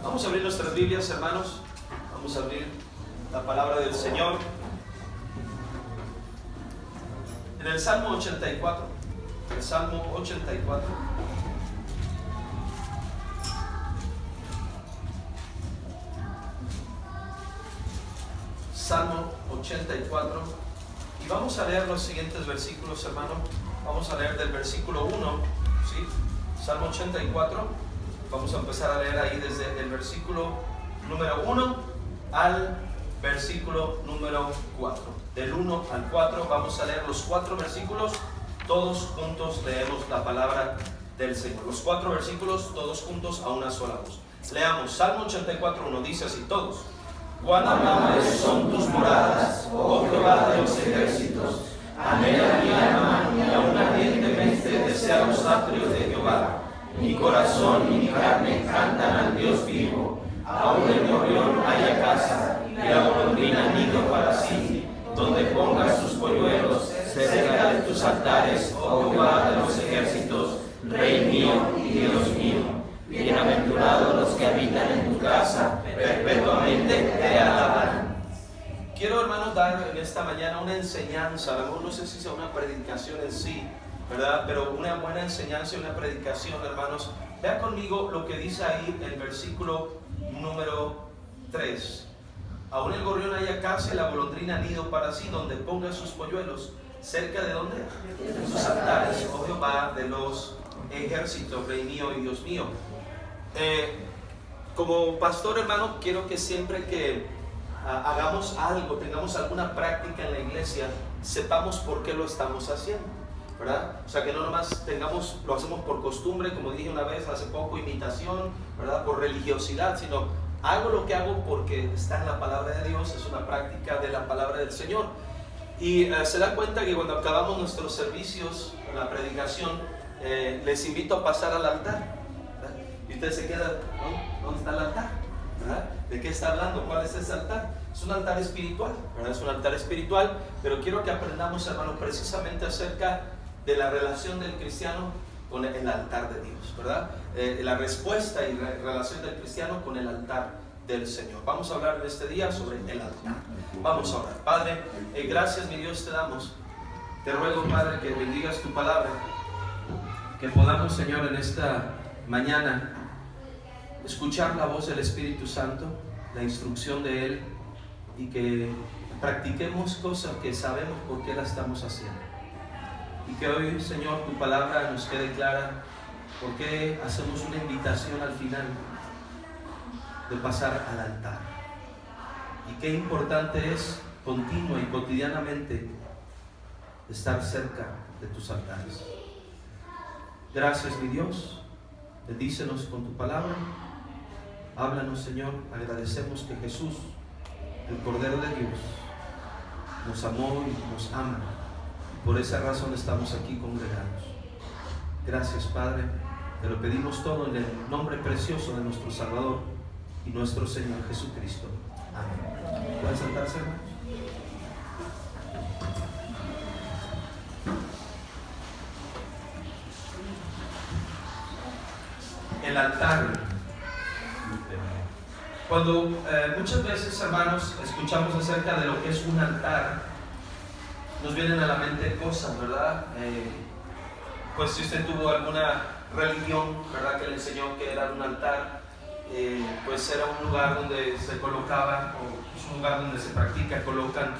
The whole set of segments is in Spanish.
Vamos a abrir nuestras Biblias, hermanos. Vamos a abrir la palabra del Señor en el Salmo 84. El Salmo 84. Salmo 84. Y vamos a leer los siguientes versículos, hermano. Vamos a leer del versículo 1, ¿sí? Salmo 84. Vamos a empezar a leer ahí desde el versículo número 1 al versículo número 4. Del 1 al 4 vamos a leer los 4 versículos. Todos juntos leemos la palabra del Señor. Los 4 versículos, todos juntos a una sola voz. Leamos Salmo 84:1. Dice así: todos. Cuán amables son tus moradas, oh Jehová de los ejércitos. Anhela mi alma y aún ardientemente desea los atrios de Jehová. Mi corazón y mi carne cantan al Dios vivo. Aún el gorrión haya casa y la golondrina nido para sí, donde pongas sus polluelos cerca de tus altares, oh Jehová de los ejércitos, Rey mío y Dios mío. Bienaventurados los que habitan en tu casa, perpetuamente te alabarán. Quiero, hermanos, dar en esta mañana una enseñanza. No sé si sea una predicación en sí, ¿verdad? Pero una buena enseñanza y una predicación, hermanos. Vean conmigo lo que dice ahí el versículo número 3. Aún el gorrión haya casa y la golondrina nido para sí, donde ponga sus polluelos. ¿Cerca de dónde? De sus altares, oh Jehová de los ejércitos, Rey mío y Dios mío. Como pastor, hermano, quiero que siempre que hagamos algo, tengamos alguna práctica en la iglesia, sepamos por qué lo estamos haciendo, ¿verdad? O sea, que no nomás lo hacemos por costumbre, como dije una vez hace poco, imitación, ¿verdad? Por religiosidad, sino hago lo que hago porque está en la palabra de Dios, es una práctica de la palabra del Señor. Y se da cuenta que cuando acabamos nuestros servicios, la predicación, les invito a pasar al altar, ¿verdad? Y usted se queda, ¿no? ¿Dónde está el altar? ¿Verdad? ¿De qué está hablando? ¿Cuál es ese altar? Es un altar espiritual, ¿verdad? Es un altar espiritual, pero quiero que aprendamos, hermano, precisamente acerca de la relación del cristiano con el altar de Dios, ¿verdad? La respuesta y la relación del cristiano con el altar del Señor. Vamos a hablar en este día sobre el altar. Vamos a orar. Padre, gracias, mi Dios, te damos. Te ruego, Padre, que bendigas tu palabra, que podamos, Señor, en esta mañana escuchar la voz del Espíritu Santo, la instrucción de Él, y que practiquemos cosas que sabemos por qué la estamos haciendo. Y que hoy, Señor, tu palabra nos quede clara, porque hacemos una invitación al final de pasar al altar. Y qué importante es continua y cotidianamente estar cerca de tus altares. Gracias, mi Dios. Bendícenos con tu palabra. Háblanos, Señor. Agradecemos que Jesús, el Cordero de Dios, nos amó y nos ama. Por esa razón estamos aquí congregados. Gracias, Padre. Te lo pedimos todo en el nombre precioso de nuestro Salvador y nuestro Señor Jesucristo. Amén. ¿Pueden sentarse, hermanos? El altar. Cuando muchas veces, hermanos, escuchamos acerca de lo que es un altar, nos vienen a la mente cosas, ¿verdad? Pues si usted tuvo alguna religión, ¿verdad?, que le enseñó que era un altar, pues era un lugar donde se colocaba, o es un lugar donde se practica, colocan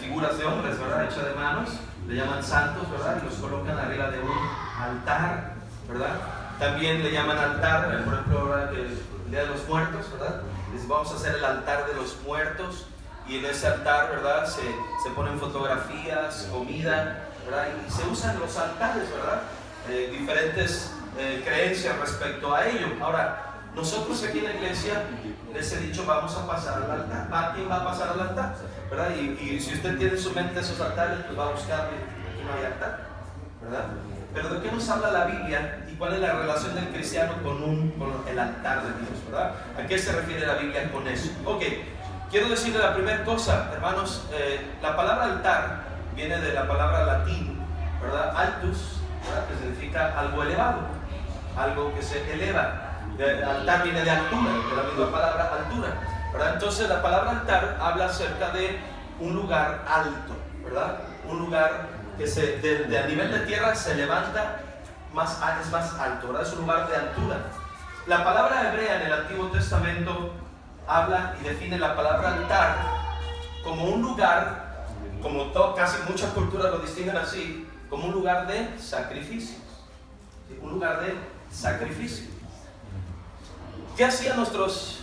figuras de hombres, ¿verdad?, hechas de manos, le llaman santos, ¿verdad?, y los colocan arriba de un altar, ¿verdad? También le llaman altar, por ejemplo, ahora que el Día de los Muertos, ¿verdad?, les vamos a hacer el altar de los muertos, y en ese altar, ¿verdad?, se ponen fotografías, comida, ¿verdad?, y se usan los altares, ¿verdad?, diferentes creencias respecto a ello. Ahora, nosotros aquí en la iglesia les he dicho, vamos a pasar al altar. ¿Quién va a pasar al altar? ¿Verdad? Y si usted tiene en su mente esos altares, pues va a buscar, aquí no hay altar, ¿verdad? Pero ¿de qué nos habla la Biblia y cuál es la relación del cristiano con el altar de Dios, ¿verdad? ¿A qué se refiere la Biblia con eso? Ok, quiero decirle la primera cosa, hermanos. La palabra altar viene de la palabra latín, ¿verdad? Altus, ¿verdad?, que significa algo elevado, algo que se eleva. Altar viene de altura, de la misma palabra altura, ¿verdad? Entonces la palabra altar habla acerca de un lugar alto, ¿verdad? Un lugar que a nivel de tierra se levanta, es más alto, ¿verdad? Es un lugar de altura. La palabra hebrea en el Antiguo Testamento habla y define la palabra altar como un lugar, como casi muchas culturas lo distinguen así, como un lugar de sacrificios. ¿Sí? Un lugar de sacrificio. ¿Qué hacían nuestros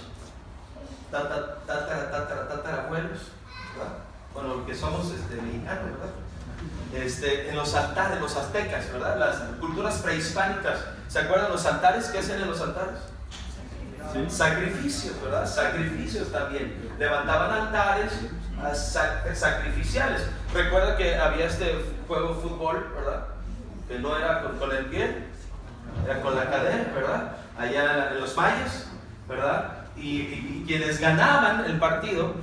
tatarabuelos? ¿Verdad? Bueno, los que somos mexicanos, ¿verdad? En los altares, los aztecas, ¿verdad? Las culturas prehispánicas, ¿se acuerdan los altares? ¿Qué hacían en los altares? Sí. Sacrificios, ¿verdad? Sacrificios también. Levantaban altares sacrificiales. Recuerda que había este juego de fútbol, ¿verdad? Que no era con el pie, era con la cadera, ¿verdad? Allá en los mayas, ¿verdad? Y quienes ganaban el partido,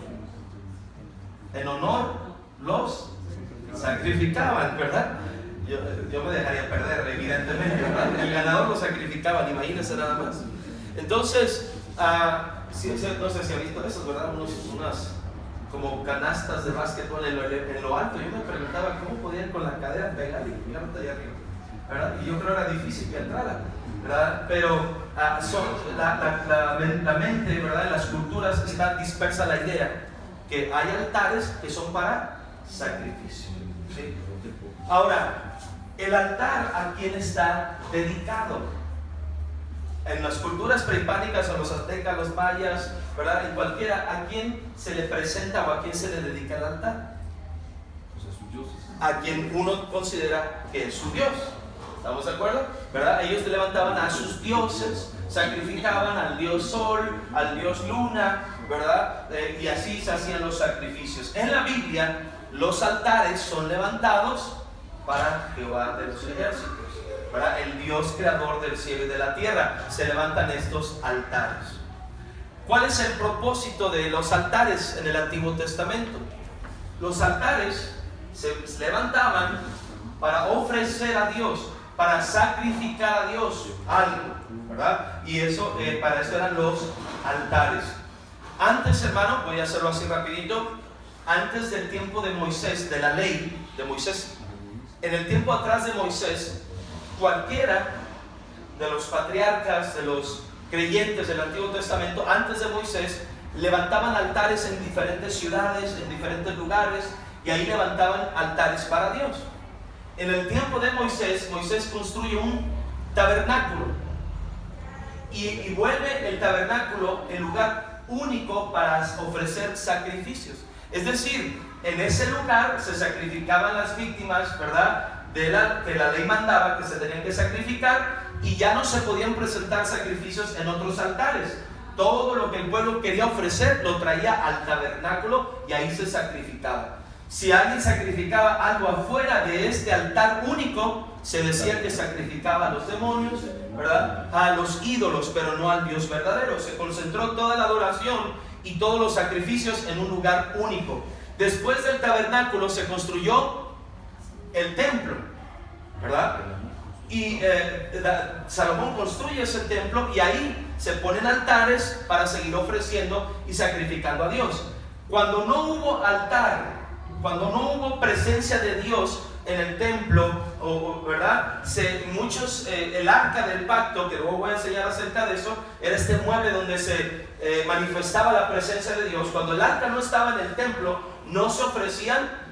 en honor, los sacrificaban, ¿verdad? Yo me dejaría perder, evidentemente, ¿verdad? El ganador lo sacrificaban, imagínense nada más. Entonces, no sé si han visto eso, ¿verdad? Unas como canastas de básquetbol en lo alto. Yo me preguntaba cómo podían con la cadera pegar y tirarte allá arriba, ¿verdad? Y yo creo que era difícil que entrara, ¿verdad? Pero la mente, ¿verdad? En las culturas está dispersa la idea que hay altares que son para sacrificio, ¿sí? Ahora, el altar, ¿a quién está dedicado? En las culturas prehispánicas, a los aztecas, los mayas, ¿verdad? En cualquiera, ¿a quién se le presenta o a quién se le dedica el altar? Pues a sus dioses. A quien uno considera que es su Dios. ¿Estamos de acuerdo? ¿Verdad? Ellos levantaban a sus dioses, sacrificaban al dios Sol, al dios Luna, ¿verdad? Y así se hacían los sacrificios. En la Biblia, los altares son levantados para Jehová de los ejércitos, ¿verdad? El Dios creador del cielo y de la tierra. Se levantan estos altares. ¿Cuál es el propósito de los altares en el Antiguo Testamento? Los altares se levantaban para ofrecer a Dios, para sacrificar a Dios algo, ¿verdad? Y eso, para eso eran los altares. Antes, hermano, voy a hacerlo así rapidito, antes del tiempo de Moisés, de la ley de Moisés, en el tiempo atrás de Moisés, cualquiera de los patriarcas, de los creyentes del Antiguo Testamento, antes de Moisés, levantaban altares en diferentes ciudades, en diferentes lugares, y ahí levantaban altares para Dios. En el tiempo de Moisés, Moisés construye un tabernáculo y vuelve el tabernáculo el lugar único para ofrecer sacrificios. Es decir, en ese lugar se sacrificaban las víctimas, ¿verdad? Que la ley mandaba que se tenían que sacrificar, y ya no se podían presentar sacrificios en otros altares. Todo lo que el pueblo quería ofrecer lo traía al tabernáculo y ahí se sacrificaba. Si alguien sacrificaba algo afuera de este altar único, se decía que sacrificaba a los demonios, ¿verdad? A los ídolos, pero no al Dios verdadero. Se concentró toda la adoración y todos los sacrificios en un lugar único. Después del tabernáculo se construyó el templo, ¿verdad? Y Salomón construye ese templo y ahí se ponen altares para seguir ofreciendo y sacrificando a Dios. Cuando no hubo altar, cuando no hubo presencia de Dios en el templo, ¿verdad? El arca del pacto, que luego voy a enseñar acerca de eso, era este mueble donde se manifestaba la presencia de Dios. Cuando el arca no estaba en el templo, no se ofrecían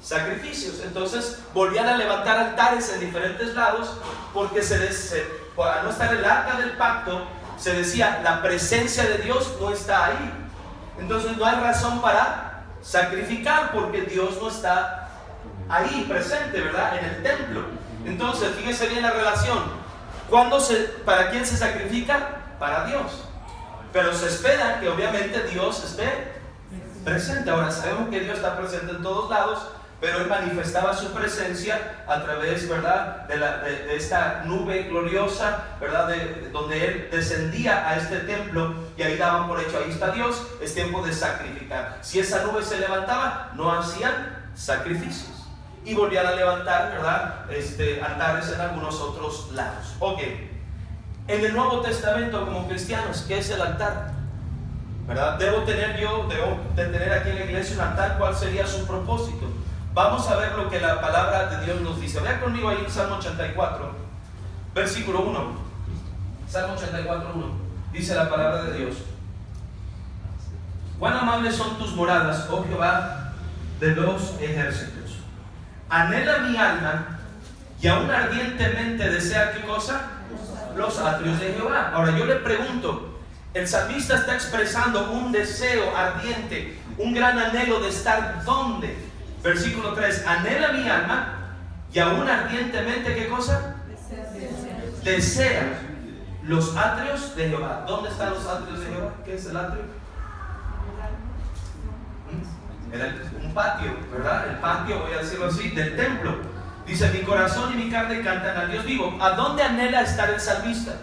sacrificios. Entonces volvían a levantar altares en diferentes lados, porque al no estar el arca del pacto, se decía, la presencia de Dios no está ahí. Entonces no hay razón para sacrificar, porque Dios no está ahí presente, ¿verdad? En el templo. Entonces, fíjese bien la relación. ¿Para quién se sacrifica? Para Dios. Pero se espera que obviamente Dios esté presente. Ahora sabemos que Dios está presente en todos lados, pero Él manifestaba su presencia a través, ¿verdad? de esta nube gloriosa, ¿verdad? Donde Él descendía a este templo, y ahí daban por hecho, ahí está Dios, es tiempo de sacrificar. Si esa nube se levantaba, no hacían sacrificios, y volvían a levantar, ¿verdad? Altares en algunos otros lados. Ok, En el Nuevo Testamento, como cristianos, ¿qué es el altar? ¿Verdad? Debo de tener aquí en la iglesia un altar. ¿Cuál sería su propósito? Vamos a ver lo que la palabra de Dios nos dice. Vean conmigo ahí en Salmo 84, versículo 1. Salmo 84, 1. Dice la palabra de Dios: cuán amables son tus moradas, oh Jehová de los ejércitos. Anhela mi alma y aún ardientemente desea, ¿qué cosa? Los atrios de Jehová. Ahora yo le pregunto, el salmista está expresando un deseo ardiente, un gran anhelo de estar ¿dónde? Versículo 3: anhela mi alma y aún ardientemente, ¿qué cosa? Desea los atrios de Jehová. ¿Dónde están los atrios de Jehová? ¿Qué es el atrio? Un patio, ¿verdad? El patio, voy a decirlo así, del templo. Dice: mi corazón y mi carne cantan al Dios vivo. ¿A dónde anhela estar el salmista?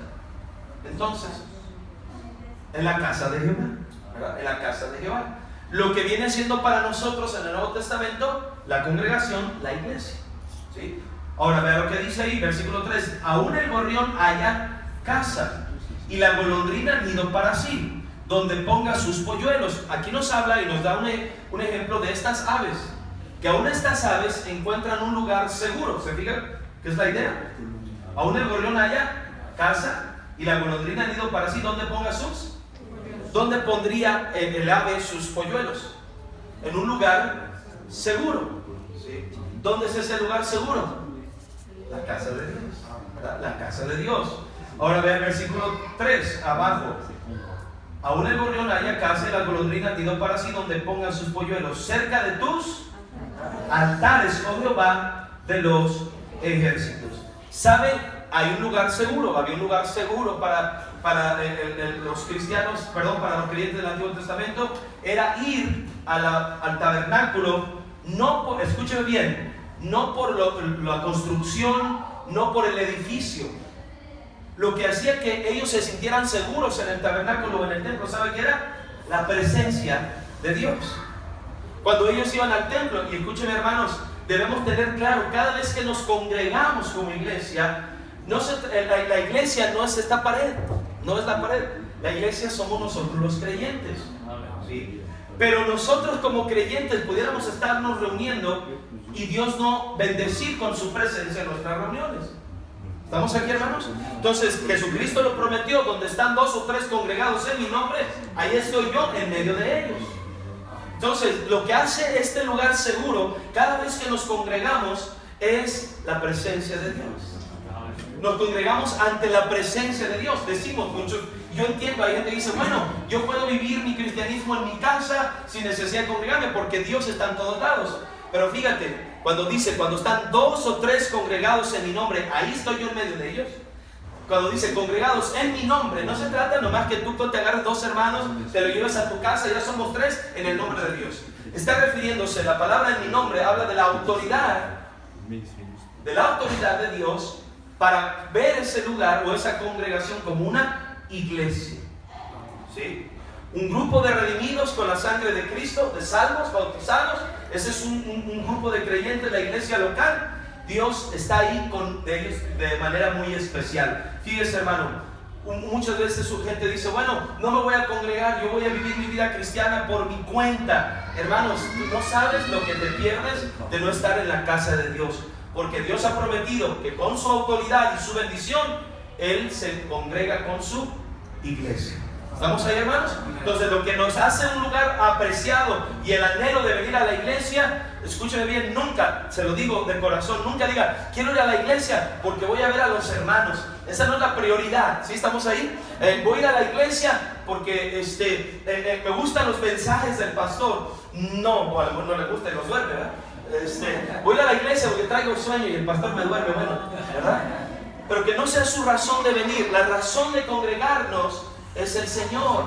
Entonces, en la casa de Jehová, ¿verdad? En la casa de Jehová. Lo que viene siendo para nosotros en el Nuevo Testamento la congregación, la iglesia, ¿sí? Ahora vea lo que dice ahí, versículo 3: aún el gorrión halla casa y la golondrina nido para sí, donde ponga sus polluelos. Aquí nos habla y nos da un ejemplo de estas aves, que aún estas aves encuentran un lugar seguro. ¿Se fijan? ¿Qué es la idea? Aún el gorrión halla casa y la golondrina nido para sí, donde ponga sus. ¿Dónde pondría el ave sus polluelos? En un lugar seguro, ¿sí? ¿Dónde es ese lugar seguro? La casa de Dios, ¿verdad? La casa de Dios. Ahora ve el versículo 3 abajo: aún el gorrión halla casa y la golondrina nido para sí, donde pongan sus polluelos, cerca de tus altares, oh Jehová de los ejércitos. ¿Sabe? Hay un lugar seguro. Había un lugar seguro para los cristianos, para los creyentes del Antiguo Testamento. Era ir al tabernáculo, no por, escúcheme bien, no por la construcción, no por el edificio. Lo que hacía que ellos se sintieran seguros en el tabernáculo o en el templo, ¿sabe qué era? La presencia de Dios. Cuando ellos iban al templo, y escúcheme hermanos, debemos tener claro, cada vez que nos congregamos como iglesia, la iglesia no es esta pared, no es la pared. La iglesia somos nosotros los creyentes, ¿sí? Pero nosotros como creyentes pudiéramos estarnos reuniendo y Dios no bendecir con su presencia en nuestras reuniones. ¿Estamos aquí, hermanos? Entonces Jesucristo lo prometió: donde están 2 o 3 congregados en mi nombre, ahí estoy yo en medio de ellos. Entonces lo que hace este lugar seguro cada vez que nos congregamos es la presencia de Dios. Nos congregamos ante la presencia de Dios. Decimos muchos, yo entiendo, hay gente que dice: bueno, yo puedo vivir mi cristianismo en mi casa sin necesidad de congregarme porque Dios está en todos lados. Pero fíjate, cuando dice: cuando están 2 o 3 congregados en mi nombre, ahí estoy yo en medio de ellos. Cuando dice congregados en mi nombre, no se trata nomás que tú te agarres 2 hermanos, te lo lleves a tu casa y ya somos 3 en el nombre de Dios. Está refiriéndose, la palabra en mi nombre habla de la autoridad de Dios para ver ese lugar o esa congregación como una iglesia, ¿sí? Un grupo de redimidos con la sangre de Cristo, de salvos, bautizados. Ese es un grupo de creyentes de la iglesia local. Dios está ahí con ellos de manera muy especial. Fíjese, hermano, muchas veces su gente dice: bueno, no me voy a congregar, yo voy a vivir mi vida cristiana por mi cuenta. Hermanos, tú no sabes lo que te pierdes de no estar en la casa de Dios, porque Dios ha prometido que con su autoridad y su bendición Él se congrega con su iglesia. ¿Estamos ahí, hermanos? Entonces lo que nos hace un lugar apreciado y el anhelo de venir a la iglesia, escúcheme bien, nunca, se lo digo de corazón, nunca diga: quiero ir a la iglesia porque voy a ver a los hermanos. Esa no es la prioridad. ¿Sí estamos ahí? Voy a ir a la iglesia porque me gustan los mensajes del pastor. No, o a lo mejor no le gusta y los duerme, ¿verdad? Voy a la iglesia porque traigo sueño y el pastor me duerme, bueno, ¿verdad? Pero que no sea su razón de venir. La razón de congregarnos es el Señor.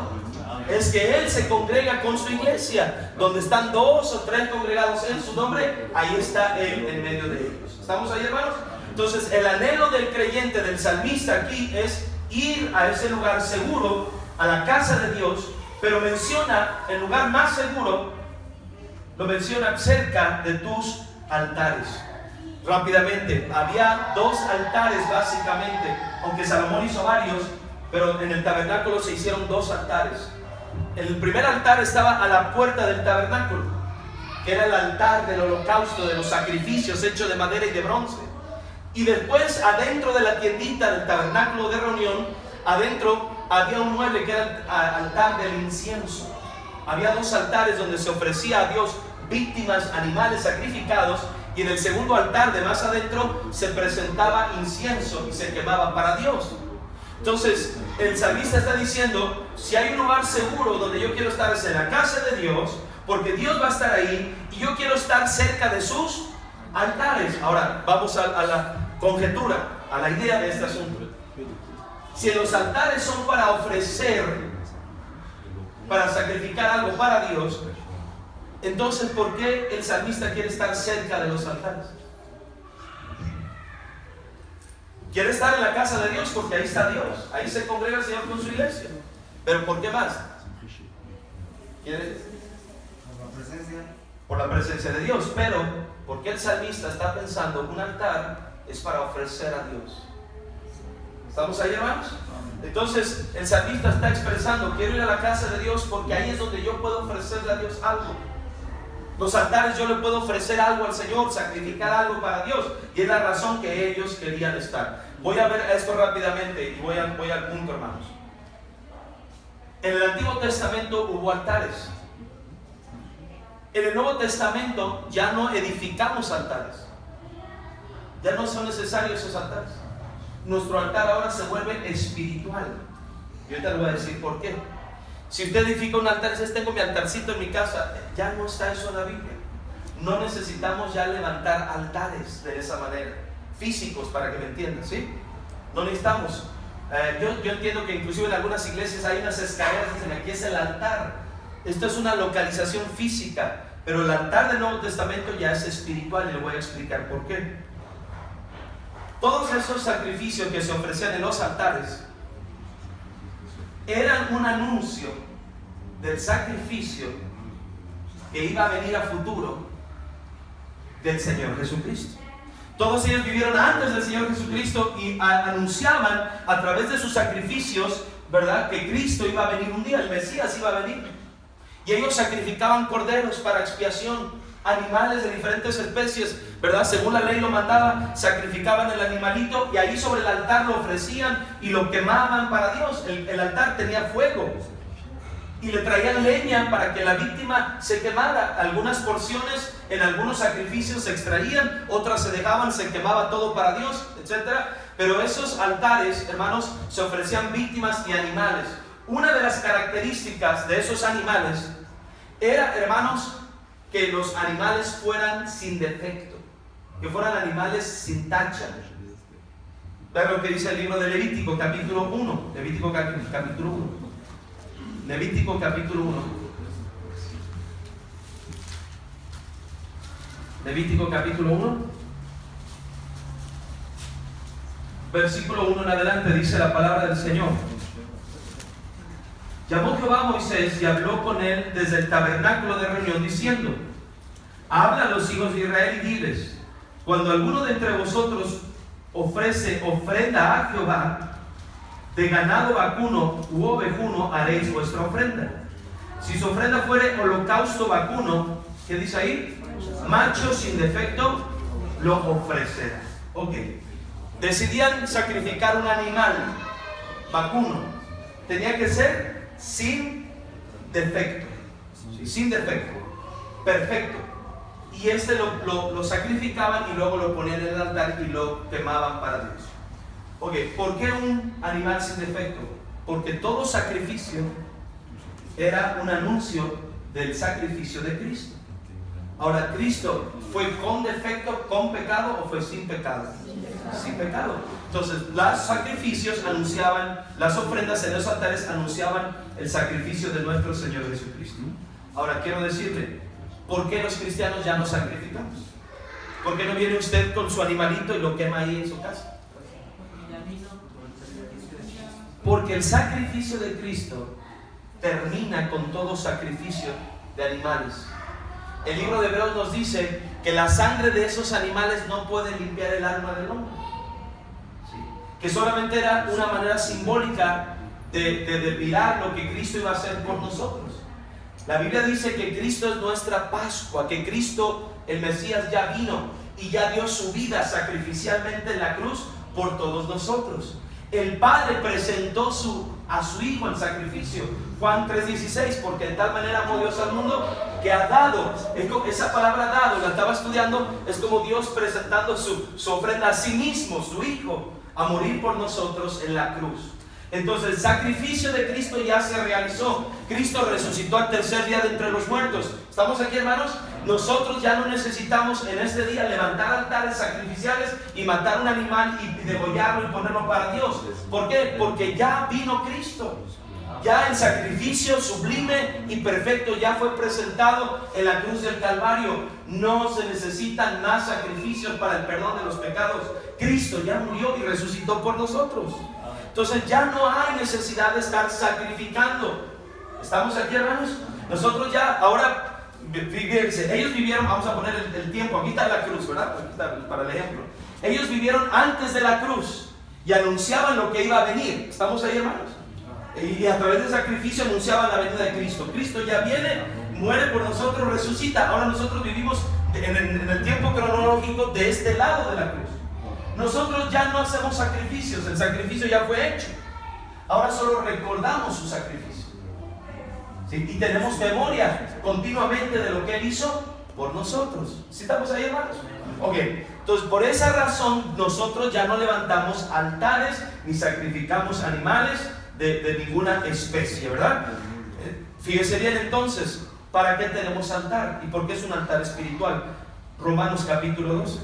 Es que Él se congrega con su iglesia. Donde están 2 o 3 congregados en su nombre, ahí está Él en medio de ellos. ¿Estamos ahí, hermanos? Entonces el anhelo del creyente, del salmista aquí, es ir a ese lugar seguro, a la casa de Dios. Pero menciona el lugar más seguro, lo menciona cerca de tus altares. Rápidamente, había 2 altares básicamente aunque Salomón hizo varios, pero en el tabernáculo se hicieron 2 altares. El primer altar estaba a la puerta del tabernáculo, que era el altar del holocausto, de los sacrificios hechos de madera y de bronce. Y después, adentro de la tiendita del tabernáculo de reunión, adentro había un mueble que era el altar del incienso. Había 2 altares donde se ofrecía a Dios víctimas, animales sacrificados, y en el segundo altar de más adentro se presentaba incienso y se quemaba para Dios. Entonces el salmista está diciendo, si hay un lugar seguro donde yo quiero estar es en la casa de Dios, porque Dios va a estar ahí y yo quiero estar cerca de sus altares. Ahora vamos a la conjetura, a la idea de este asunto. Si los altares son para ofrecer, para sacrificar algo para Dios, entonces ¿por qué el salmista quiere estar cerca de los altares? Quiere estar en la casa de Dios porque ahí está Dios, ahí se congrega el Señor con su iglesia. Pero ¿por qué más? ¿Quiere? Por la presencia de Dios. Pero ¿por qué el salmista está pensando un altar es para ofrecer a Dios? ¿Estamos ahí, hermanos? Entonces el salmista está expresando, quiero ir a la casa de Dios porque ahí es donde yo puedo ofrecerle a Dios algo. Los altares yo le puedo ofrecer algo al Señor, sacrificar algo para Dios, y es la razón que ellos querían estar. Voy a ver esto rápidamente y voy al punto, hermanos. En el Antiguo Testamento hubo altares. En el Nuevo Testamento ya no edificamos altares. Ya no son necesarios esos altares. Nuestro altar ahora se vuelve espiritual. Y ahorita le voy a decir por qué. Si usted edifica un altar y dice, tengo mi altarcito en mi casa, ya no está eso en la Biblia. No necesitamos ya levantar altares de esa manera, físicos, para que me entiendan, ¿sí? No necesitamos. Yo entiendo que inclusive en algunas iglesias hay unas escaleras que dicen, aquí es el altar. Esto es una localización física, pero el altar del Nuevo Testamento ya es espiritual y le voy a explicar por qué. Todos esos sacrificios que se ofrecían en los altares eran un anuncio del sacrificio que iba a venir a futuro del Señor Jesucristo. Todos ellos vivieron antes del Señor Jesucristo y anunciaban a través de sus sacrificios, ¿verdad?, que Cristo iba a venir un día, el Mesías iba a venir. Y ellos sacrificaban corderos para expiación, animales de diferentes especies, ¿verdad? Según la ley lo mandaba, sacrificaban el animalito y ahí sobre el altar lo ofrecían y lo quemaban para Dios. El altar tenía fuego y le traían leña para que la víctima se quemara. Algunas porciones en algunos sacrificios se extraían, otras se dejaban, se quemaba todo para Dios, etc. Pero esos altares, hermanos, se ofrecían víctimas y animales. Una de las características de esos animales era, hermanos, que los animales fueran sin defecto, que fueran animales sin tacha. Vean lo que dice el libro de Levítico capítulo 1. Levítico capítulo 1. Levítico capítulo 1. Levítico capítulo 1. Versículo 1 en adelante dice la palabra del Señor. Llamó Jehová a Moisés y habló con él desde el tabernáculo de reunión diciendo: habla a los hijos de Israel y diles: cuando alguno de entre vosotros ofrece ofrenda a Jehová, de ganado vacuno u ovejuno haréis vuestra ofrenda. Si su ofrenda fuere holocausto vacuno, ¿qué dice ahí? Macho sin defecto, lo ofrecerá. Ok. Decidían sacrificar un animal vacuno. Tenía que ser sin defecto. ¿Sí? Sin defecto. Perfecto. Y lo sacrificaban y luego lo ponían en el altar y lo quemaban para Dios. Ok, ¿por qué un animal sin defecto? Porque todo sacrificio era un anuncio del sacrificio de Cristo. Ahora, ¿Cristo fue con defecto, con pecado o fue sin pecado? Sin pecado. Entonces, los sacrificios anunciaban, las ofrendas en los altares anunciaban el sacrificio de nuestro Señor Jesucristo. Ahora, quiero decirle, ¿por qué los cristianos ya no sacrificamos? ¿Por qué no viene usted con su animalito y lo quema ahí en su casa? Porque el sacrificio de Cristo termina con todo sacrificio de animales. El libro de Hebreos nos dice que la sangre de esos animales no puede limpiar el alma del hombre. ¿Sí? que solamente era una manera simbólica de depilar lo que Cristo iba a hacer por nosotros. La Biblia dice que Cristo es nuestra Pascua, que Cristo, el Mesías, ya vino y ya dio su vida sacrificialmente en la cruz por todos nosotros. El Padre presentó a su Hijo en sacrificio. Juan 3:16, porque de tal manera amó Dios al mundo que ha dado. Esa palabra dado, la estaba estudiando, es como Dios presentando su ofrenda a sí mismo, su Hijo, a morir por nosotros en la cruz. Entonces el sacrificio de Cristo ya se realizó. Cristo resucitó al tercer día de entre los muertos. ¿Estamos aquí, hermanos? Nosotros ya no necesitamos en este día levantar altares sacrificiales y matar un animal y degollarlo y ponerlo para Dios. ¿Por qué? Porque ya vino Cristo. Ya el sacrificio sublime y perfecto ya fue presentado en la cruz del Calvario. No se necesitan más sacrificios para el perdón de los pecados. Cristo ya murió y resucitó por nosotros. Entonces ya no hay necesidad de estar sacrificando. ¿Estamos aquí, hermanos? Nosotros ya, ahora, fíjense, ellos vivieron, vamos a poner el tiempo, aquí está la cruz, ¿verdad? Aquí está para el ejemplo. Ellos vivieron antes de la cruz y anunciaban lo que iba a venir. ¿Estamos ahí, hermanos? Y a través del sacrificio anunciaban la venida de Cristo. Cristo ya viene, muere por nosotros, resucita. Ahora nosotros vivimos en el tiempo cronológico de este lado de la cruz. Nosotros ya no hacemos sacrificios, el sacrificio ya fue hecho. Ahora solo recordamos su sacrificio. ¿Sí? Y tenemos memoria continuamente de lo que Él hizo por nosotros. ¿Sí estamos ahí, hermanos? Ok, entonces por esa razón nosotros ya no levantamos altares ni sacrificamos animales de ninguna especie, ¿verdad? Fíjese bien entonces, ¿para qué tenemos altar? ¿Y por qué es un altar espiritual? Romanos capítulo 12.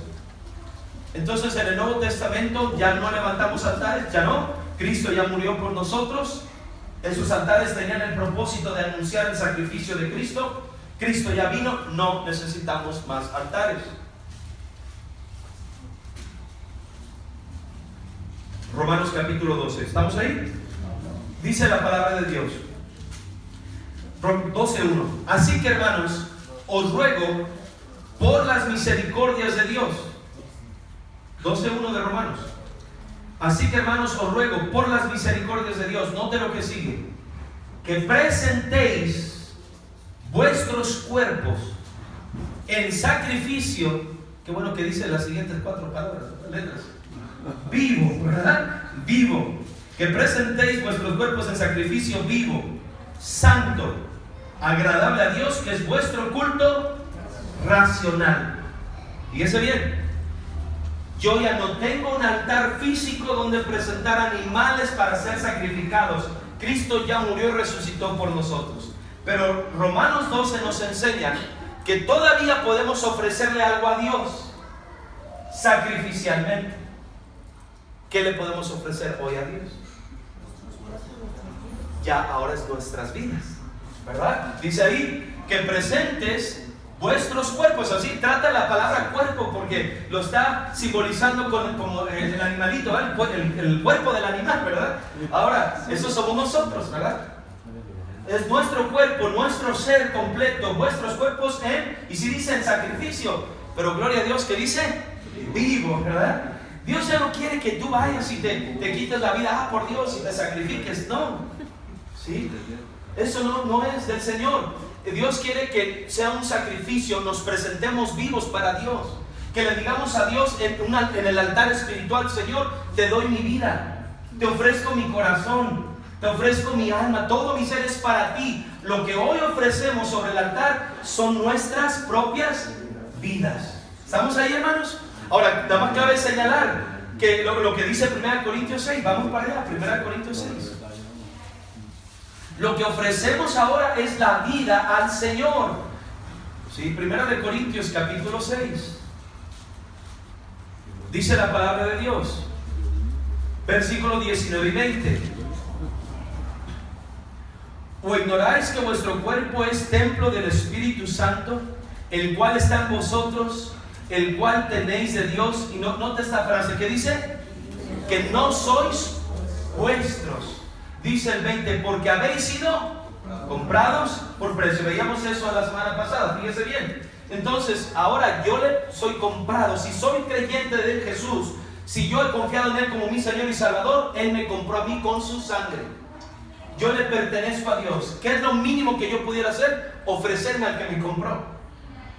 Entonces en el Nuevo Testamento ya no levantamos altares, ya no. Cristo ya murió por nosotros. Esos altares tenían el propósito de anunciar el sacrificio de Cristo. Cristo ya vino, no necesitamos más altares. Romanos capítulo 12, ¿estamos ahí? Dice la palabra de Dios, 12:1. Así que, hermanos, os ruego por las misericordias de Dios. 12:1 de Romanos. Así que, hermanos, os ruego por las misericordias de Dios, note lo que sigue, que presentéis vuestros cuerpos en sacrificio. Qué bueno que dice las siguientes 4 palabras, letras. Vivo, ¿verdad? Vivo. Que presentéis vuestros cuerpos en sacrificio vivo, santo, agradable a Dios, que es vuestro culto racional. Fíjese bien, yo ya no tengo un altar físico donde presentar animales para ser sacrificados. Cristo ya murió y resucitó por nosotros. Pero Romanos 12 nos enseña que todavía podemos ofrecerle algo a Dios sacrificialmente. ¿Qué le podemos ofrecer hoy a Dios? Ya ahora es nuestras vidas, ¿verdad? Dice ahí que presentes vuestros cuerpos. Así trata la palabra cuerpo porque lo está simbolizando como el animalito, ¿verdad? El cuerpo del animal, ¿verdad? Ahora, eso somos nosotros, ¿verdad? Es nuestro cuerpo, nuestro ser completo, vuestros cuerpos y si dice en sacrificio, pero gloria a Dios que dice vivo, ¿verdad? Dios ya no quiere que tú vayas y te quites la vida, por Dios, y te sacrifiques, no. ¿Sí? Eso no es del Señor. Dios quiere que sea un sacrificio, nos presentemos vivos para Dios, que le digamos a Dios en el altar espiritual: Señor, te doy mi vida, te ofrezco mi corazón, te ofrezco mi alma, todo mi ser es para ti. Lo que hoy ofrecemos sobre el altar son nuestras propias vidas. ¿Estamos ahí, hermanos? Ahora, nada más cabe señalar que lo que dice 1 Corintios 6, vamos para allá, 1 Corintios 6. Lo que ofrecemos ahora es la vida al Señor. ¿Sí? 1 Corintios capítulo 6. Dice la palabra de Dios, versículos 19 y 20. ¿O ignoráis que vuestro cuerpo es templo del Espíritu Santo, el cual está en vosotros, el cual tenéis de Dios? Y nota esta frase que dice que no sois vuestros. Dice el 20, porque habéis sido comprados por precio. Veíamos eso la semana pasada, fíjese bien. Entonces, ahora yo soy comprado. Si soy creyente de Jesús, Si yo he confiado en Él como mi Señor y Salvador, Él me compró a mí con su sangre. Yo le pertenezco a Dios. ¿Qué es lo mínimo que yo pudiera hacer? Ofrecerme al que me compró.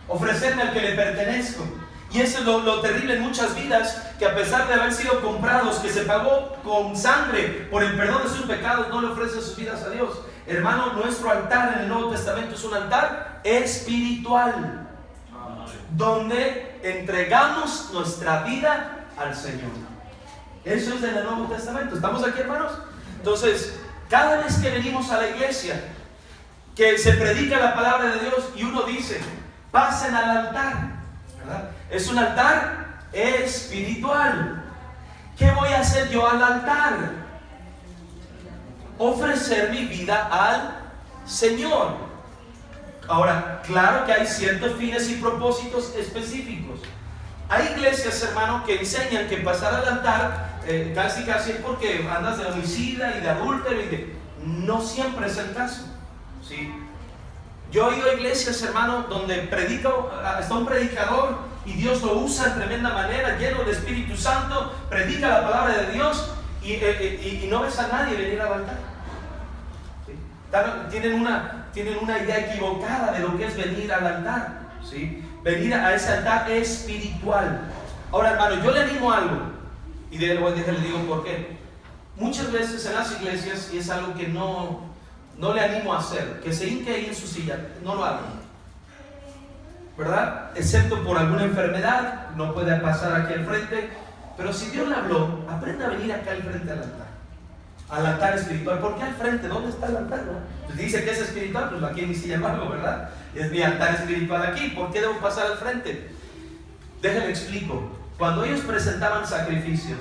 Ofrecerme al que le pertenezco. Y eso es lo terrible en muchas vidas, que a pesar de haber sido comprados, que se pagó con sangre por el perdón de sus pecados, no le ofrecen sus vidas a Dios. Hermano, nuestro altar en el Nuevo Testamento es un altar espiritual, donde entregamos nuestra vida al Señor. Eso es en el Nuevo Testamento. ¿Estamos aquí, hermanos? Entonces, cada vez que venimos a la iglesia, que se predica la palabra de Dios y uno dice, pasen al altar, ¿verdad? Es un altar espiritual. ¿Qué voy a hacer yo al altar? Ofrecer mi vida al Señor. Ahora, claro que hay ciertos fines y propósitos específicos. Hay iglesias, hermano, que enseñan que pasar al altar casi es porque andas de homicida y de adúltero no siempre es el caso, ¿sí? Yo he ido a iglesias, hermano, donde está un predicador y Dios lo usa de tremenda manera, lleno del Espíritu Santo, predica la palabra de Dios y no ves a nadie venir al altar, ¿sí? Tienen una idea equivocada de lo que es venir al altar, ¿sí? Venir a ese altar espiritual. Ahora, hermano, yo le animo a algo y le digo por qué. Muchas veces en las iglesias, y es algo que no le animo a hacer, que se hinque ahí en su silla, no lo hagan, ¿verdad? Excepto por alguna enfermedad, no puede pasar aquí al frente. Pero si Dios le habló, aprenda a venir acá al frente al altar espiritual. ¿Por qué al frente? ¿Dónde está el altar? Pues dice que es espiritual, pues aquí en mi silla abajo, ¿verdad? Es mi altar espiritual aquí. ¿Por qué debo pasar al frente? Déjenme explico. Cuando ellos presentaban sacrificios,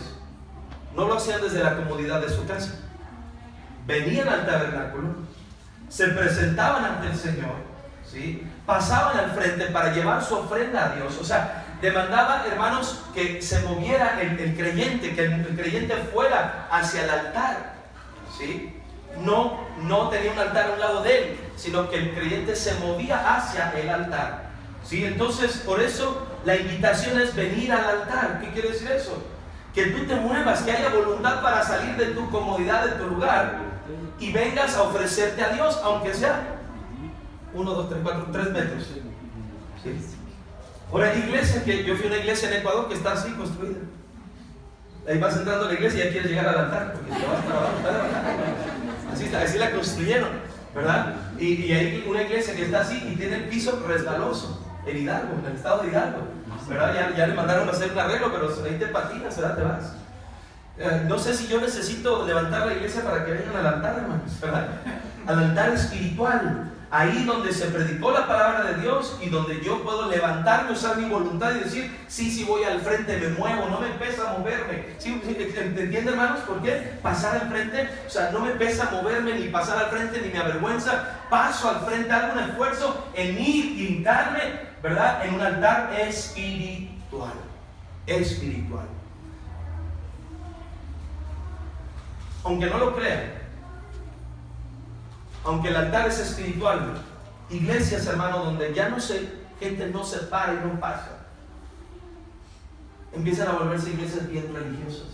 no lo hacían desde la comodidad de su casa. Venían al tabernáculo, se presentaban ante el Señor, ¿sí? Pasaban al frente para llevar su ofrenda a Dios. O sea, demandaba, hermanos, que se moviera el creyente, que el creyente fuera hacia el altar, ¿sí? No tenía un altar a un lado de él, sino que el creyente se movía hacia el altar, ¿sí? Entonces, por eso la invitación es venir al altar. ¿Qué quiere decir eso? Que tú te muevas, que haya voluntad para salir de tu comodidad, de tu lugar, y vengas a ofrecerte a Dios, aunque sea 1, 2, 3, 4, 3 metros, ¿sí? Ahora, iglesia, que yo fui a una iglesia en Ecuador que está así construida. Ahí vas entrando a la iglesia y ya quieres llegar al altar, porque si te vas para abajo, está levantado. Así la construyeron, ¿verdad? Y hay una iglesia que está así y tiene el piso resbaloso, en Hidalgo, en el estado de Hidalgo, ¿verdad? Ya le mandaron a hacer un arreglo, pero ahí te patinas, ¿verdad? Te vas. No sé si yo necesito levantar la iglesia para que vengan al altar, hermanos, ¿verdad? Al altar espiritual. Ahí donde se predicó la palabra de Dios y donde yo puedo levantarme, usar mi voluntad y decir, sí, voy al frente, me muevo, no me pesa moverme. ¿Sí? ¿Entienden, hermanos? ¿Por qué? Pasar al frente, o sea, no me pesa moverme, ni pasar al frente, ni me avergüenza. Paso al frente, hago un esfuerzo en ir y hincarme, ¿verdad? En un altar espiritual. Espiritual. Aunque no lo crean, aunque el altar es espiritual, iglesias, hermano, donde ya gente no se para y no pasa, empiezan a volverse iglesias bien religiosas.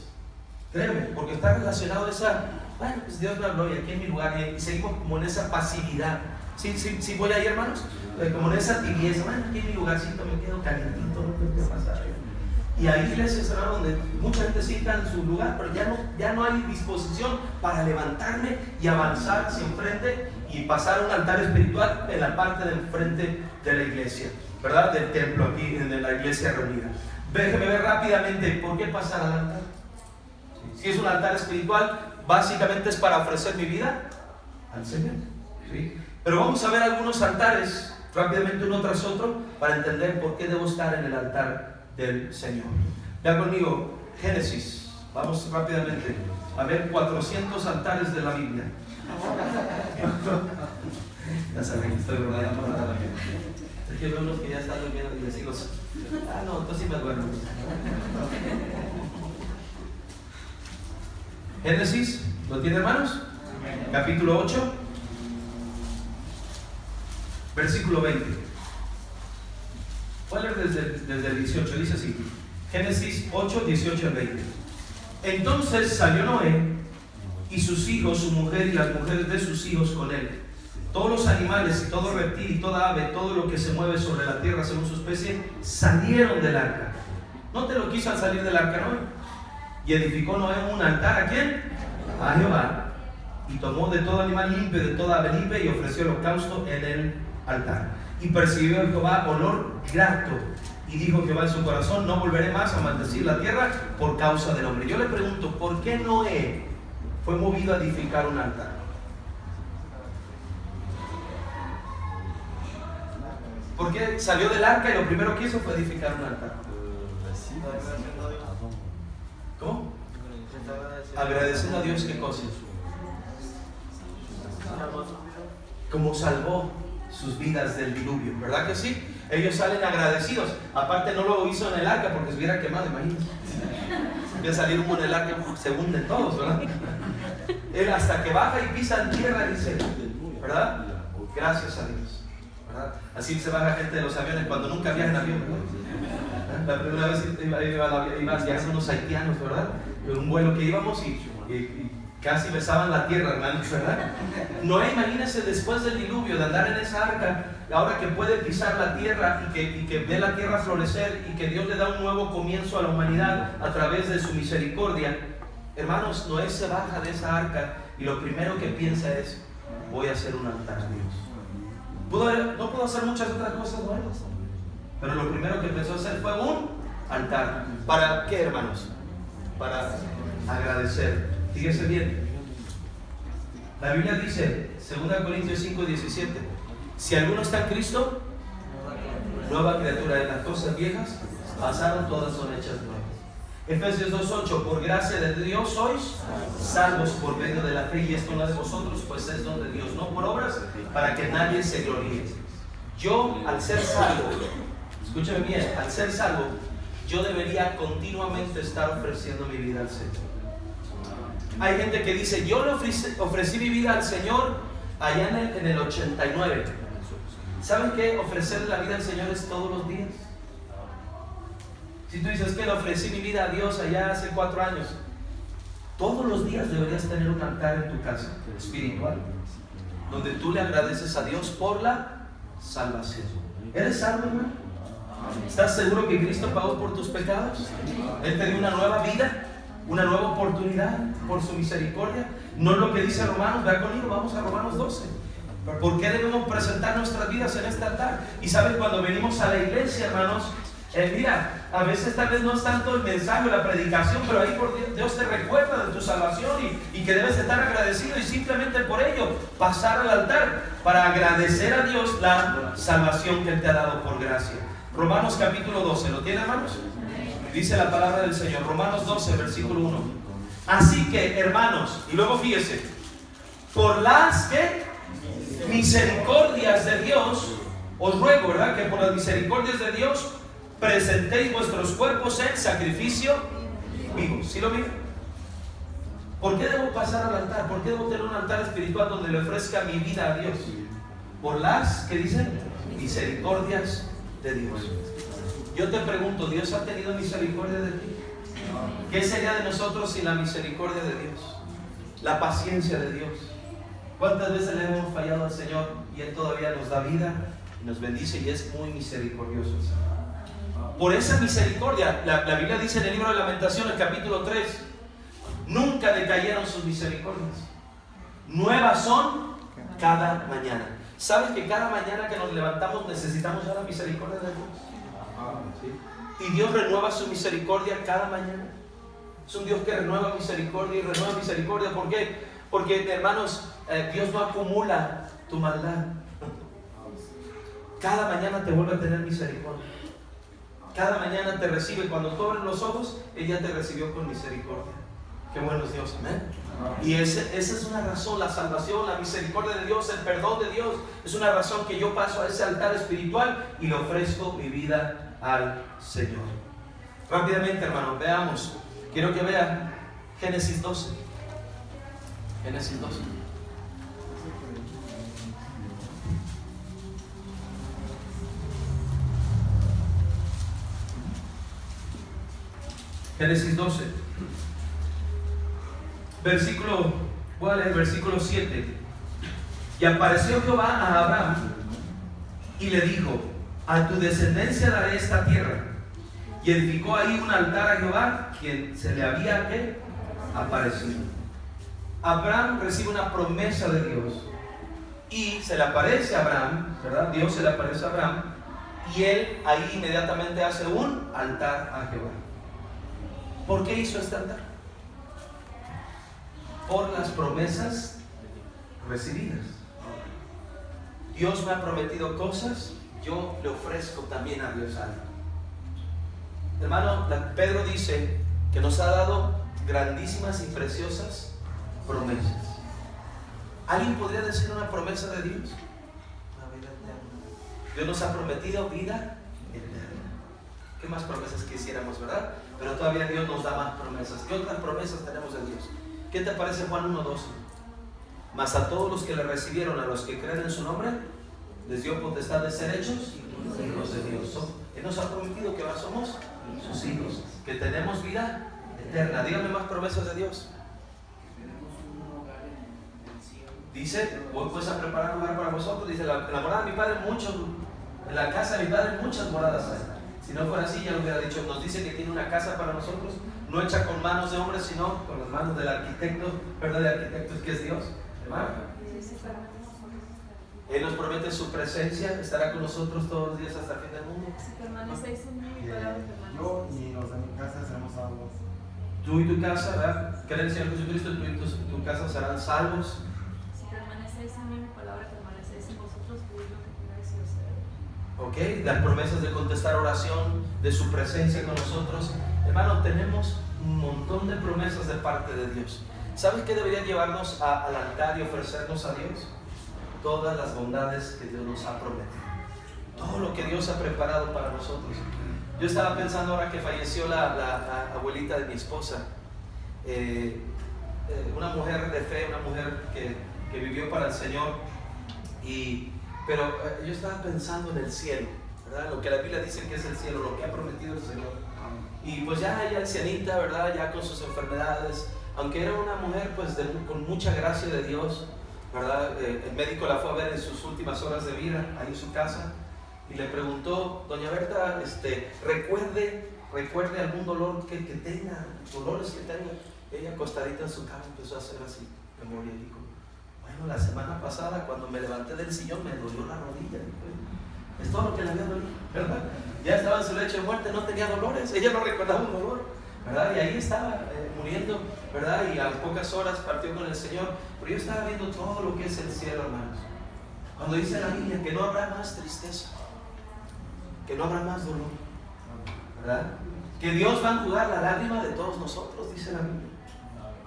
Créeme, porque está relacionado a esa, bueno, pues Dios me habló y aquí en mi lugar, y seguimos como en esa pasividad. Sí, voy ahí, hermanos, como en esa tibieza, bueno, aquí en mi lugarcito me quedo calientito, no tengo que pasar. Y hay iglesias, hermano, donde mucha gente se hinca en su lugar, pero ya no hay disposición para levantarme y avanzar hacia enfrente y pasar un altar espiritual en la parte del frente de la iglesia, ¿verdad? Del templo aquí, de la iglesia reunida. Déjeme ver rápidamente por qué pasar al altar. Si es un altar espiritual, básicamente es para ofrecer mi vida al Señor, ¿sí? Pero vamos a ver algunos altares rápidamente uno tras otro para entender por qué debo estar en el altar del Señor. Vean conmigo Génesis, vamos rápidamente a ver 400 altares de la Biblia. Ya saben que estoy rodeando a la gente. Es que veo unos que ya están durmiendo y les digo, no, entonces sí me duermo. Génesis, ¿lo tiene, hermanos? Capítulo 8, versículo 20. Voy a leer desde el 18, dice así: Génesis 8, 18 al 20. Entonces salió Noé y sus hijos, su mujer y las mujeres de sus hijos con él. Todos los animales y todo reptil y toda ave, todo lo que se mueve sobre la tierra según su especie, salieron del arca. ¿No te lo quiso al salir del arca, Noé? Y edificó Noé un altar. ¿A quién? A Jehová. Y tomó de todo animal limpio, de toda ave limpia, y ofreció holocausto en el altar. Y percibió Jehová olor grato. Y dijo Jehová en su corazón: no volveré más a maldecir la tierra por causa del hombre. Yo le pregunto, ¿por qué Noé fue movido a edificar un altar? ¿Por qué salió del arca y lo primero que hizo fue edificar un altar? ¿Cómo? Agradeciendo a Dios, ¿qué cosa? Como salvó sus vidas del diluvio, ¿verdad que sí? Ellos salen agradecidos. Aparte no lo hizo en el arca porque se hubiera quemado, imagínense. Voy a salir humo en el arca, se hunden todos, ¿verdad? Él hasta que baja y pisa en tierra dice, ¿verdad? Gracias a Dios, ¿verdad? Así se baja gente de los aviones cuando nunca viajan en avión, ¿verdad? La primera vez iban viajando unos haitianos, ¿verdad? En un vuelo que íbamos y casi besaban la tierra, hermanos, ¿verdad? Noé, imagínense después del diluvio, de andar en esa arca, ahora que puede pisar la tierra y que ve la tierra florecer y que Dios le da un nuevo comienzo a la humanidad a través de su misericordia. Hermanos, Noé se baja de esa arca y lo primero que piensa es: voy a hacer un altar a Dios. No pudo hacer muchas otras cosas buenas, pero lo primero que empezó a hacer fue un altar. ¿Para qué, hermanos? Para agradecer. Fíjese bien, la Biblia dice, 2 Corintios 5, 17, si alguno está en Cristo, nueva criatura, de las cosas viejas pasaron, todas son hechas nuevas. Efesios 2:8, por gracia de Dios sois salvos por medio de la fe, y esto no es de vosotros, pues es don de Dios, no por obras, para que nadie se gloríe. Yo, al ser salvo, escúchame bien, al ser salvo, yo debería continuamente estar ofreciendo mi vida al Señor. Hay gente que dice, yo le ofrecí mi vida al Señor allá en el 89. ¿Saben qué? Ofrecerle la vida al Señor es todos los días. Si tú dices que le ofrecí mi vida a Dios allá hace 4 años, todos los días deberías tener un altar en tu casa espiritual, donde tú le agradeces a Dios por la salvación. ¿Eres salvo, hermano? ¿Estás seguro que Cristo pagó por tus pecados? Él te dio una nueva vida, una nueva oportunidad por su misericordia. No es lo que dice Romanos. Vea conmigo, vamos a Romanos 12. ¿Por qué debemos presentar nuestras vidas en este altar? Y saben, cuando venimos a la iglesia, hermanos, mira, a veces tal vez no es tanto el mensaje o la predicación, pero ahí por Dios te recuerda de tu salvación y que debes estar agradecido, y simplemente por ello pasar al altar para agradecer a Dios la salvación que Él te ha dado por gracia. Romanos capítulo 12, ¿lo tiene, hermanos? Dice la palabra del Señor, Romanos 12, versículo 1. Así que, hermanos, y luego fíjese, por las que misericordias de Dios, os ruego, ¿verdad?, que por las misericordias de Dios presentéis vuestros cuerpos en sacrificio vivo. ¿Sí lo miran? ¿Por qué debo pasar al altar? ¿Por qué debo tener un altar espiritual donde le ofrezca mi vida a Dios? Por las, ¿qué dicen? Misericordias de Dios. Yo te pregunto, ¿Dios ha tenido misericordia de ti? ¿Qué sería de nosotros sin la misericordia de Dios? La paciencia de Dios. ¿Cuántas veces le hemos fallado al Señor y Él todavía nos da vida y nos bendice y es muy misericordioso el Señor? Por esa misericordia, la Biblia dice en el libro de Lamentaciones, capítulo 3, nunca decayeron sus misericordias. Nuevas son cada mañana. ¿Sabes que cada mañana que nos levantamos necesitamos ya la misericordia de Dios? ¿Sí? Y Dios renueva su misericordia cada mañana. Es un Dios que renueva misericordia y renueva misericordia. ¿Por qué? Porque, hermanos, Dios no acumula tu maldad. Cada mañana te vuelve a tener misericordia. Cada mañana te recibe. Cuando tú abres los ojos, ella te recibió con misericordia. Qué bueno es Dios, amén. Y esa es una razón, la salvación, la misericordia de Dios, el perdón de Dios. Es una razón que yo paso a ese altar espiritual y le ofrezco mi vida al Señor. Rápidamente, hermanos, veamos. Quiero que vean Génesis 12. Génesis 12. Génesis 12. Voy a leer versículo 7. Y apareció Jehová a Abraham y le dijo: a tu descendencia daré esta tierra. Y edificó ahí un altar a Jehová, quien se le había aparecido. Abraham recibe una promesa de Dios y se le aparece a Abraham, ¿verdad? Dios se le aparece a Abraham y él ahí inmediatamente hace un altar a Jehová. ¿Por qué hizo este altar? Por las promesas recibidas. Dios me ha prometido cosas, yo le ofrezco también a Dios algo. Hermano, Pedro dice que nos ha dado grandísimas y preciosas promesas. ¿Alguien podría decir una promesa de Dios? La vida eterna. Dios nos ha prometido vida eterna. ¿Qué más promesas quisiéramos, verdad? Pero todavía Dios nos da más promesas. ¿Qué otras promesas tenemos de Dios? ¿Qué te parece Juan 1:12? Mas a todos los que le recibieron, a los que creen en su nombre, les dio potestad de ser hechos hijos de Dios. Él nos ha prometido que ahora somos sus hijos, que tenemos vida eterna. Dígame más promesas de Dios. Dice: voy pues a preparar un lugar para vosotros. Dice: la morada de mi padre en la casa de mi padre muchas moradas hay. Si no fuera así, ya lo hubiera dicho. Nos dice que tiene una casa para nosotros, no hecha con manos de hombres, sino con las manos del arquitecto, ¿verdad? De arquitectos, que es Dios, hermano. Él nos promete su presencia, estará con nosotros todos los días hasta el fin del mundo. Si permanecéis en mí, mi palabra permanece. Yo y los de mi casa seremos salvos. Tú y tu casa, ¿verdad? Creen en el Señor Jesucristo, tú y tu casa serán salvos. Si permanecéis en mí, mi palabra permanecéis en vosotros, pedid lo que queráis y os será. Ok, las promesas de contestar oración, de su presencia con nosotros. Hermano, tenemos un montón de promesas de parte de Dios. ¿Sabes qué debería llevarnos al altar y ofrecernos a Dios? Todas las bondades que Dios nos ha prometido, todo lo que Dios ha preparado para nosotros. Yo estaba pensando ahora que falleció la abuelita de mi esposa, una mujer de fe, una mujer que vivió para el Señor, pero yo estaba pensando en el cielo, ¿verdad? Lo que la Biblia dice que es el cielo, lo que ha prometido el Señor. Y pues ya ella ancianita, ¿verdad? Ya con sus enfermedades, aunque era una mujer pues con mucha gracia de Dios, ¿verdad? El médico la fue a ver en sus últimas horas de vida, ahí en su casa, y le preguntó: doña Berta, recuerde algún dolor que tenga, dolores que tenga. Ella acostadita en su cama empezó a hacer así, memoria, y dijo: bueno, la semana pasada cuando me levanté del sillón me dolió la rodilla. Es todo lo que le había dolido, ¿verdad? Ya estaba en su lecho de muerte, no tenía dolores, ella no recordaba un dolor, ¿verdad? Y ahí estaba muriendo, ¿verdad? Y a las pocas horas partió con el Señor. Pero yo estaba viendo todo lo que es el cielo, hermanos. Cuando dice la Biblia que no habrá más tristeza, que no habrá más dolor, ¿verdad? Que Dios va a enjugar la lágrima de todos nosotros, dice la Biblia,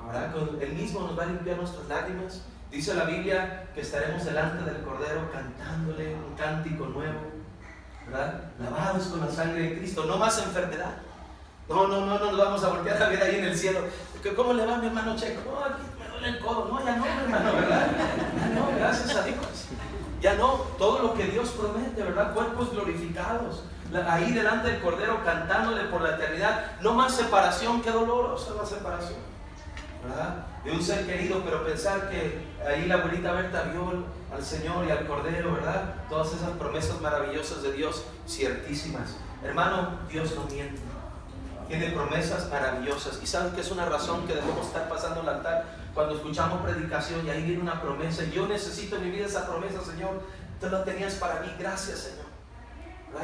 ¿verdad? Él mismo nos va a limpiar nuestras lágrimas. Dice la Biblia que estaremos delante del Cordero cantándole un cántico nuevo, ¿verdad? Lavados con la sangre de Cristo. No más enfermedad. No nos vamos a voltear a ver ahí en el cielo. ¿Cómo le va mi hermano Checo? No, aquí me duele el codo. No, ya no, hermano, ¿verdad? Ya no, gracias a Dios. Ya no, todo lo que Dios promete, ¿verdad? Cuerpos glorificados, ahí delante del Cordero cantándole por la eternidad. No más separación, qué dolorosa la separación, ¿verdad? De un ser querido, pero pensar que ahí la abuelita Berta vio al Señor y al Cordero, ¿verdad? Todas esas promesas maravillosas de Dios, ciertísimas. Hermano, Dios no miente. Tiene promesas maravillosas. ¿Y saben que es una razón que debemos estar pasando al altar? Cuando escuchamos predicación y ahí viene una promesa, y yo necesito en mi vida esa promesa, Señor, tú la tenías para mí, gracias, Señor.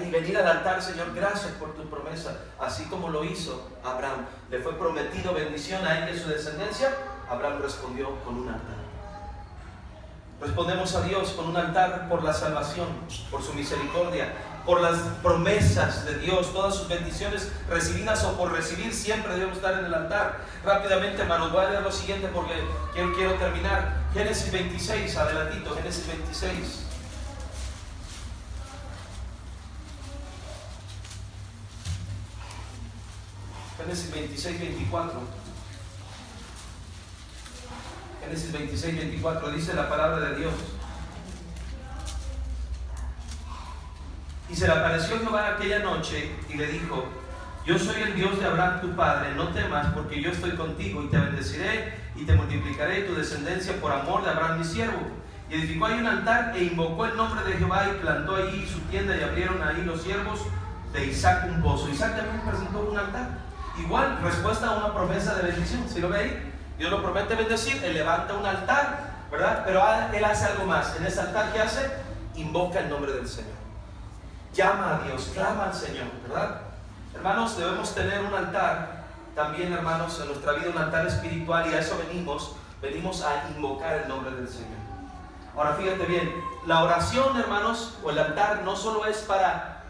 Y venir al altar: Señor, gracias por tu promesa. Así como lo hizo Abraham, le fue prometido bendición a él y a su descendencia. Abraham respondió con un altar. Respondemos a Dios con un altar por la salvación, por su misericordia, por las promesas de Dios, todas sus bendiciones recibidas o por recibir. Siempre debemos estar en el altar. Rápidamente, hermanos, voy a leer lo siguiente porque quiero terminar. Génesis 26, adelantito, Génesis 26. Génesis 26, 24. Génesis 26, 24 dice la palabra de Dios. Y se le apareció Jehová aquella noche y le dijo: yo soy el Dios de Abraham tu padre, no temas, porque yo estoy contigo y te bendeciré y te multiplicaré tu descendencia por amor de Abraham mi siervo. Y edificó ahí un altar e invocó el nombre de Jehová y plantó allí su tienda y abrieron ahí los siervos de Isaac un pozo. Isaac también presentó un altar. Igual, respuesta a una promesa de bendición. ¿Sí lo ve ahí? Dios lo promete bendecir, él levanta un altar, ¿verdad? Pero él hace algo más. En ese altar, ¿qué hace? Invoca el nombre del Señor. Llama a Dios, clama al Señor, ¿verdad? Hermanos, debemos tener un altar. También, hermanos, en nuestra vida un altar espiritual, y a eso venimos a invocar el nombre del Señor. Ahora fíjate bien, la oración, hermanos, o el altar no solo es para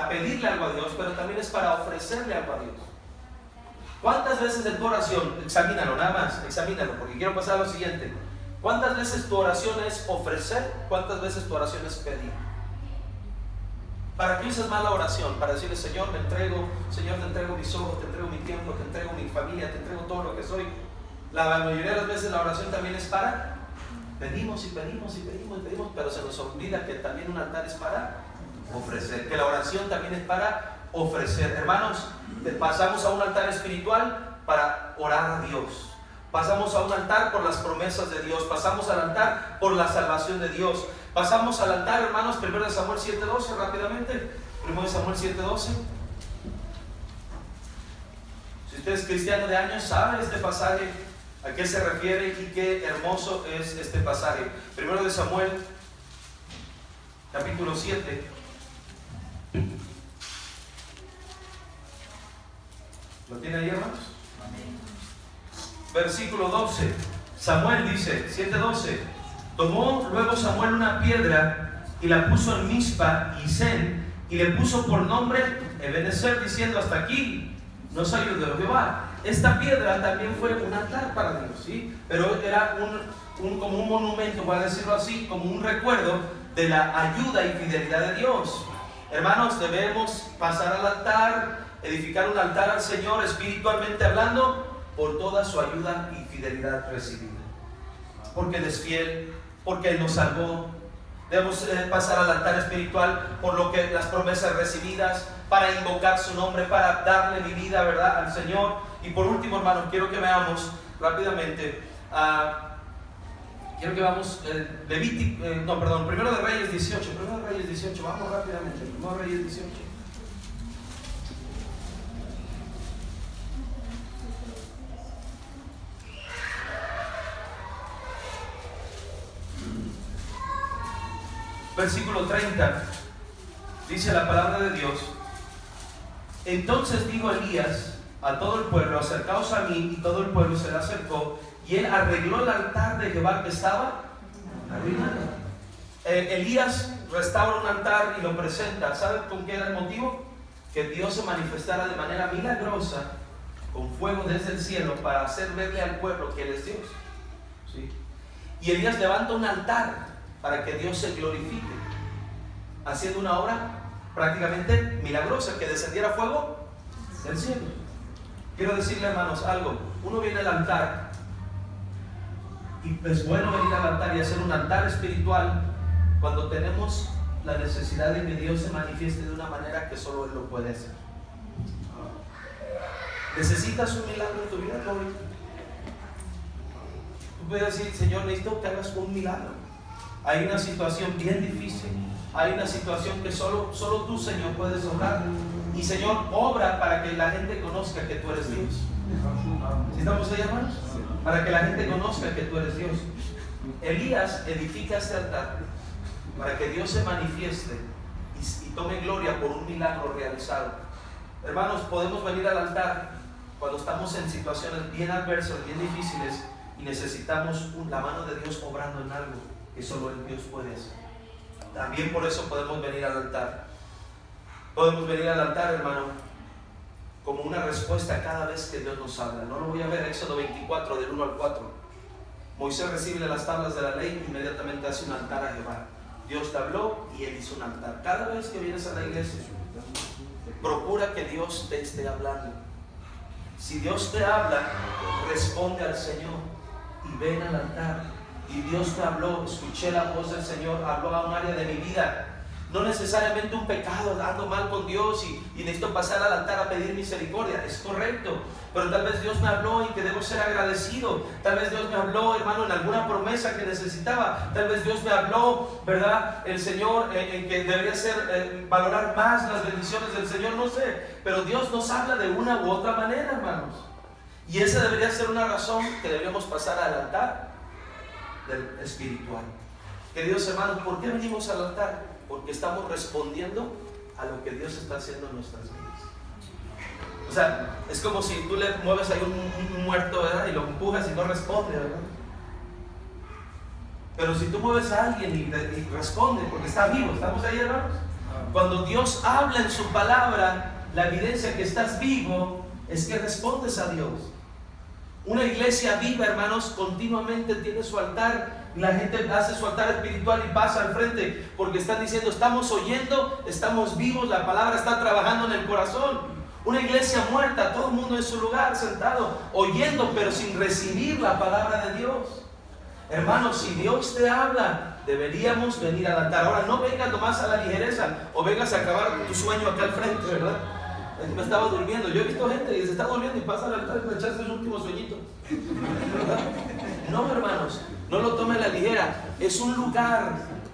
pedirle algo a Dios, pero también es para ofrecerle algo a Dios. ¿Cuántas veces en tu oración, examínalo nada más, examínalo, porque quiero pasar a lo siguiente? ¿Cuántas veces tu oración es ofrecer? ¿Cuántas veces tu oración es pedir? ¿Para qué usas más la oración? Para decirle, Señor, te entrego mis ojos, te entrego mi tiempo, te entrego mi familia, te entrego todo lo que soy. La mayoría de las veces la oración también es para pedimos y pedimos y pedimos y pedimos, pero se nos olvida que también un altar es para ofrecer, que la oración también es para ofrecer. Hermanos, pasamos a un altar espiritual para orar a Dios. Pasamos a un altar por las promesas de Dios. Pasamos al altar por la salvación de Dios. Pasamos al altar, hermanos, 1 Samuel 7:12, rápidamente. 1 Samuel 7:12. Si usted es cristiano de años, sabe este pasaje, a qué se refiere y qué hermoso es este pasaje. 1 Samuel, capítulo 7. ¿Lo tiene ahí, hermanos? Versículo 12. Samuel dice, 7:12. Tomó luego Samuel una piedra y la puso en Mizpa y Sen, y le puso por nombre Ebenezer, diciendo, hasta aquí nos ayudó Jehová. Esta piedra también fue un altar para Dios, ¿sí? Pero era como un monumento, voy a decirlo así, como un recuerdo de la ayuda y fidelidad de Dios. Hermanos, debemos pasar al altar, edificar un altar al Señor espiritualmente hablando, por toda su ayuda y fidelidad recibida. Porque Él es fiel, porque Él nos salvó. Debemos pasar al altar espiritual por lo que las promesas recibidas, para invocar su nombre, para darle mi vida, ¿verdad?, al Señor. Y por último, hermanos, quiero que veamos rápidamente, Primero de Reyes 18, vamos rápidamente, Primero de Reyes 18. Versículo 30, dice la palabra de Dios: entonces dijo Elías a todo el pueblo, acercaos a mí, y todo el pueblo se le acercó, y él arregló el altar de Jehová que estaba arruinado. Elías restaura un altar y lo presenta. ¿Sabe con qué era el motivo? Que Dios se manifestara de manera milagrosa con fuego desde el cielo para hacer verle al pueblo que Él es Dios, ¿sí? Y Elías levanta un altar para que Dios se glorifique, haciendo una obra prácticamente milagrosa, que descendiera fuego del cielo. Quiero decirle, hermanos, algo. Uno viene al altar, y es bueno venir al altar y hacer un altar espiritual cuando tenemos la necesidad de que Dios se manifieste de una manera que solo Él lo puede hacer. ¿Necesitas un milagro en tu vida, joven? Tú puedes decir, Señor, necesito que hagas un milagro. Hay una situación bien difícil, hay una situación que solo tú, Señor, puedes obrar. Y Señor, obra para que la gente conozca que tú eres Dios. ¿Sí estamos ahí, hermanos? Para que la gente conozca que tú eres Dios. Elías edifica este altar para que Dios se manifieste y tome gloria por un milagro realizado. Hermanos, podemos venir al altar cuando estamos en situaciones bien adversas, bien difíciles, y necesitamos la mano de Dios obrando en algo que solo Dios puede hacer. También por eso podemos venir al altar. Podemos venir al altar, hermano, como una respuesta cada vez que Dios nos habla. No lo voy a ver, Éxodo 24, del 1 al 4. Moisés recibe las tablas de la ley, inmediatamente hace un altar a Jehová. Dios te habló y Él hizo un altar. Cada vez que vienes a la iglesia, procura que Dios te esté hablando. Si Dios te habla, responde al Señor y ven al altar. Y Dios te habló, escuché la voz del Señor, habló a un área de mi vida. no necesariamente un pecado, ando mal con Dios y necesito pasar al altar a pedir misericordia. Es correcto, pero tal vez Dios me habló y que debo ser agradecido. Tal vez Dios me habló, hermano, en alguna promesa que necesitaba. Tal vez Dios me habló, ¿verdad? El Señor, en que debería ser, valorar más las bendiciones del Señor, no sé. Pero Dios nos habla de una u otra manera, hermanos. Y esa debería ser una razón que deberíamos pasar al altar del espiritual. Queridos hermanos, ¿por qué venimos al altar? Porque estamos respondiendo a lo que Dios está haciendo en nuestras vidas. O sea, es como si tú le mueves ahí un muerto, ¿verdad? Y lo empujas y no responde, ¿verdad? Pero si tú mueves a alguien y responde, porque está vivo, ¿estamos ahí, hermanos? Cuando Dios habla en su palabra, la evidencia que estás vivo es que respondes a Dios. Una iglesia viva, hermanos, continuamente tiene su altar. La gente hace su altar espiritual y pasa al frente porque están diciendo: estamos oyendo, estamos vivos, la palabra está trabajando en el corazón. Una iglesia muerta, todo el mundo en su lugar sentado, oyendo pero sin recibir la palabra de Dios. Hermanos, si Dios te habla, deberíamos venir al altar. Ahora, no vengas nomás a la ligereza o vengas a acabar tu sueño acá al frente, ¿verdad? Me estaba durmiendo. Yo he visto gente que se está durmiendo y pasa al altar y echarse el último sueñito, ¿verdad? No, hermanos, no lo tome a la ligera. Es un lugar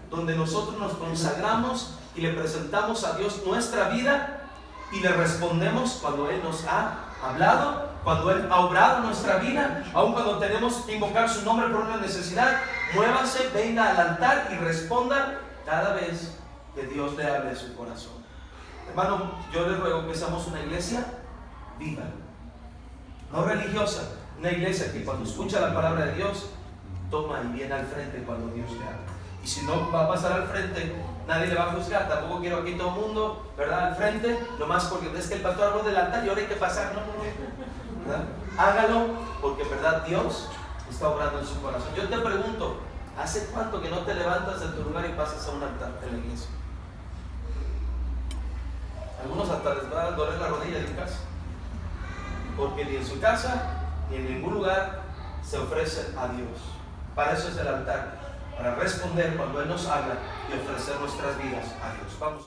donde nosotros nos consagramos y le presentamos a Dios nuestra vida y le respondemos cuando Él nos ha hablado, cuando Él ha obrado nuestra vida, aun cuando tenemos que invocar su nombre por una necesidad. Muévase, venga al altar y responda cada vez que Dios le hable de su corazón. Hermano, yo les ruego que seamos una iglesia viva, no religiosa, una iglesia que cuando escucha la palabra de Dios toma y viene al frente cuando Dios le habla. Y si no va a pasar al frente, nadie le va a juzgar. Tampoco quiero aquí todo el mundo, ¿verdad?, al frente, nomás porque es que el pastor habló del altar y ahora hay que pasar. No, ¿verdad? Hágalo porque en verdad Dios está obrando en su corazón. Yo te pregunto, ¿hace cuánto que no te levantas de tu lugar y pasas a un altar de la iglesia? Algunos hasta les va a doler la rodilla en casa, porque ni en su casa ni en ningún lugar se ofrecen a Dios. Para eso es el altar, para responder cuando Él nos habla y ofrecer nuestras vidas a Dios. Vamos.